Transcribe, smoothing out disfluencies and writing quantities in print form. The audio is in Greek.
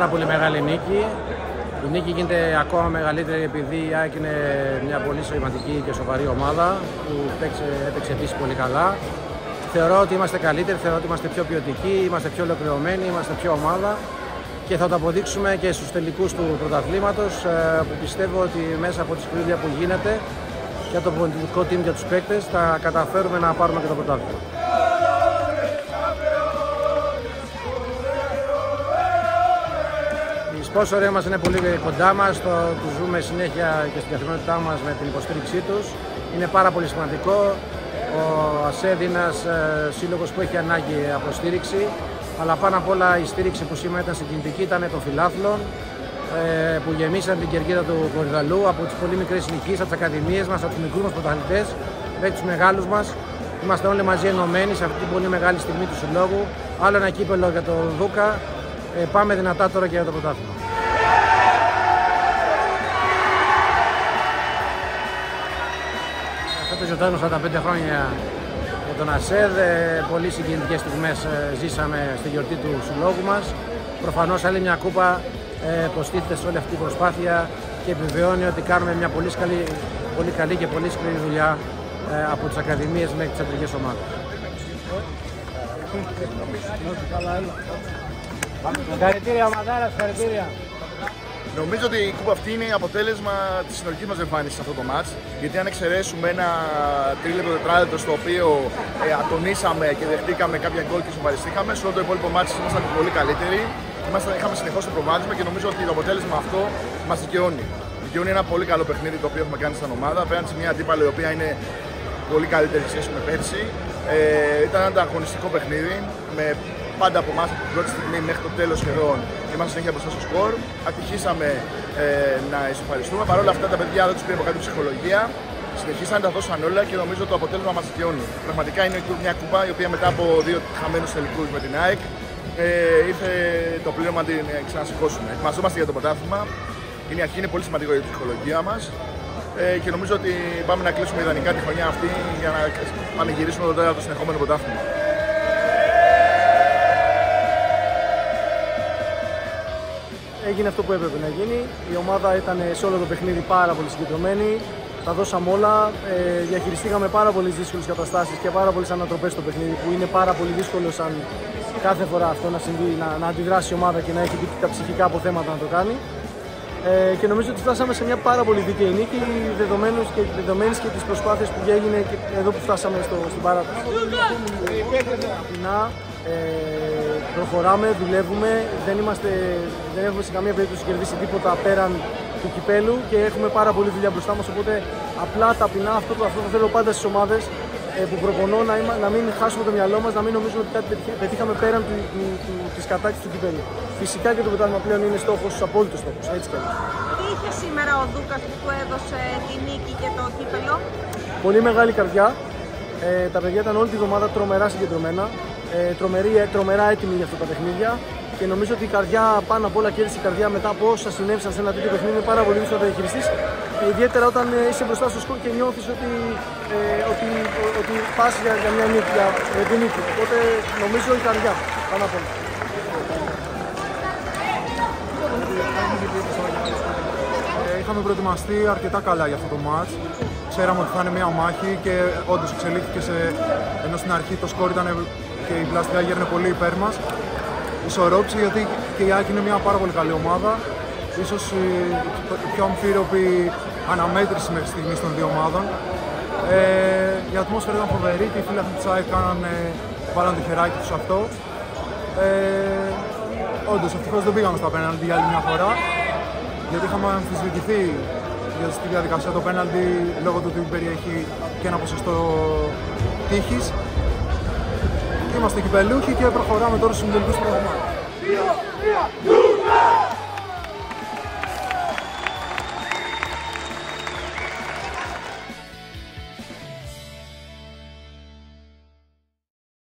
πάρα πολύ μεγάλη νίκη. Η νίκη γίνεται ακόμα μεγαλύτερη επειδή η ΑΕΚ είναι μια πολύ σημαντική και σοβαρή ομάδα που έπαιξε επίσης πολύ καλά. Θεωρώ ότι είμαστε καλύτεροι, θεωρώ ότι είμαστε πιο ποιοτικοί, είμαστε πιο ολοκληρωμένοι, είμαστε πιο ομάδα και θα το αποδείξουμε και στους τελικούς του πρωταθλήματος, που πιστεύω ότι μέσα από τη σκληρή δουλειά που γίνεται για το πολιτικό team και τους παίκτες θα καταφέρουμε να πάρουμε και το πρωτάθλημα. Οι σπόνσοροι μας είναι πολύ κοντά μας, τους ζούμε συνέχεια και στην καθημερινότητά μας με την υποστήριξή τους. Είναι πάρα πολύ σημαντικό. Ο ΑΣΕΔ είναι ένας σύλλογος που έχει ανάγκη από στήριξη, αλλά πάνω απ' όλα η στήριξη που σήμερα ήταν συγκινητική ήταν των φιλάθλων που γεμίσαν την κερκίδα του Κορυδαλού από τις πολύ μικρές ηλικίες, από τις ακαδημίες μας, από τους μικρούς μας πρωταθλητές μέχρι τους μεγάλους μας. Είμαστε όλοι μαζί ενωμένοι σε αυτή την πολύ μεγάλη στιγμή του συλλόγου. Άλλο ένα κύπελο για τον Δούκα. Πάμε δυνατά τώρα και για το πρωτάθλημα. Αυτό γιορτάζουμε 45 χρόνια για τον ΑΣΕΔ. Πολύ συγκινητικές στιγμές ζήσαμε στη γιορτή του συλλόγου μας. Προφανώς άλλη μια κούπα προστίθεται σε όλη αυτή την προσπάθεια και επιβεβαιώνει ότι κάνουμε μια πολύ καλή και πολύ σκληρή δουλειά από τις ακαδημίες μέχρι τις αντρικές ομάδες. Συγχαρητήρια Μαδάρα, συγχαρητήρια. Νομίζω ότι η κούπα αυτή είναι αποτέλεσμα της συνολικής μας εμφάνισης σε αυτό το μάτς. Γιατί αν εξαιρέσουμε ένα τρίλεπτο τετράλεπτο στο οποίο ατονίσαμε και δεχτήκαμε κάποια γκολ και σοβαριστήκαμε, σε όλο το υπόλοιπο μάτς ήμασταν πολύ καλύτεροι. Είχαμε συνεχώς το προβάδισμα και νομίζω ότι το αποτέλεσμα αυτό μας δικαιώνει. Δικαιώνει ένα πολύ καλό παιχνίδι το οποίο έχουμε κάνει στην ομάδα. Απέναντι σε μια αντίπαλη η οποία είναι πολύ καλύτερη σχέση με πέρσι. Ήταν ένα ανταγωνιστικό παιχνίδι. Πάντα από εμάς από την πρώτη στιγμή μέχρι το τέλος σχεδόν είμαστε συνέχεια μπροστά στο σκορ. Ατυχήσαμε να ισοφαριστούμε. Παρ' όλα αυτά τα παιδιά δεν τους πήρε από κάτω ψυχολογία. Συνεχίσαν να τα δώσαν όλα και νομίζω το αποτέλεσμα μας δικαιώνει. Πραγματικά είναι μια κούπα η οποία μετά από 2 χαμένους τελικούς με την ΑΕΚ ήρθε το πλήρωμα να την ξανασηκώσουμε. Ετοιμαζόμαστε για το πρωτάθλημα. Είναι η αρχή, είναι πολύ σημαντικό για τη ψυχολογία μας. Και νομίζω ότι πάμε να κλείσουμε ιδανικά τη χρονιά αυτή για να πανηγυρίσουμε το τέταρτο συνεχόμενο πρωτάθλημα. Έγινε αυτό που έπρεπε να γίνει. Η ομάδα ήταν σε όλο το παιχνίδι πάρα πολύ συγκεντρωμένη. Τα δώσαμε όλα. Διαχειριστήκαμε πάρα πολύ δύσκολες καταστάσεις και πάρα πολλές ανατροπές στο παιχνίδι, που είναι πάρα πολύ δύσκολο σαν κάθε φορά αυτό να συμβεί, να αντιδράσει η ομάδα και να έχει τα ψυχικά αποθέματα να το κάνει. Και νομίζω ότι φτάσαμε σε μια πάρα πολύ δίκαιη νίκη, δεδομένης και τις προσπάθειες που έγινε και εδώ που φτάσαμε στην παράταση. Προχωράμε, δουλεύουμε, δεν έχουμε σε καμία περίπτωση κερδίσει τίποτα πέραν του κυπέλου και έχουμε πάρα πολλή δουλειά μπροστά μας, οπότε απλά ταπεινά αυτό το θέλω πάντα στις ομάδες που προπονώ, να μην χάσουμε το μυαλό μας, να μην νομίζουμε ότι κάτι πετύχαμε πέραν της κατάκτησης του κυπέλου. Φυσικά και το πρωτάθλημα πλέον είναι στόχος, απόλυτος στόχος, έτσι κι αλλιώς. Τι είχε σήμερα ο Δούκας που του έδωσε τη νίκη και το κύπελο? Πολύ μεγάλη καρδιά. Τα παιδιά ήταν όλη τη βδομάδα τρομερά συγκεντρωμένα, τρομερά έτοιμοι για αυτά τα παιχνίδια και νομίζω ότι η καρδιά, πάνω απ' όλα κέρδισε η καρδιά μετά από όσα συνέβησαν σε ένα τέτοιο παιχνίδι. Είναι πάρα πολύ δύσκολο να τα διαχειριστείς, ιδιαίτερα όταν είσαι μπροστά στο σκορ και νιώθεις ότι πας για μια νίκη, για την νίκη. Οπότε νομίζω η καρδιά πάνω απ' όλα. Είχαμε προετοιμαστεί αρκετά καλά για αυτό το μάτς. Ξέραμε ότι θα είναι μια μάχη και όντως εξελίχθηκε ενώ στην αρχή το σκορ ήταν και η πλαστικά γέρνε πολύ υπέρ μας. Ισορρόπηση, γιατί και η ΑΕΚ είναι μια πάρα πολύ καλή ομάδα. Ίσως η πιο αμφίροπη αναμέτρηση μέχρι στιγμής των δύο ομάδων. Η ατμόσφαιρα ήταν φοβερή και οι φίλοι της ΑΕΚ βάλαν το χεράκι τους αυτό. Όντως, ευτυχώς δεν πήγαμε στα πέναλτι για άλλη μια φορά, γιατί είχαμε αμφισβητηθεί στη διαδικασία το πέναλτι λόγω του ότι περιέχει και ένα ποσοστό τύχης. Είμαστε κυπελούχοι και προχωράμε τώρα στους τελικούς προγραμμάτων.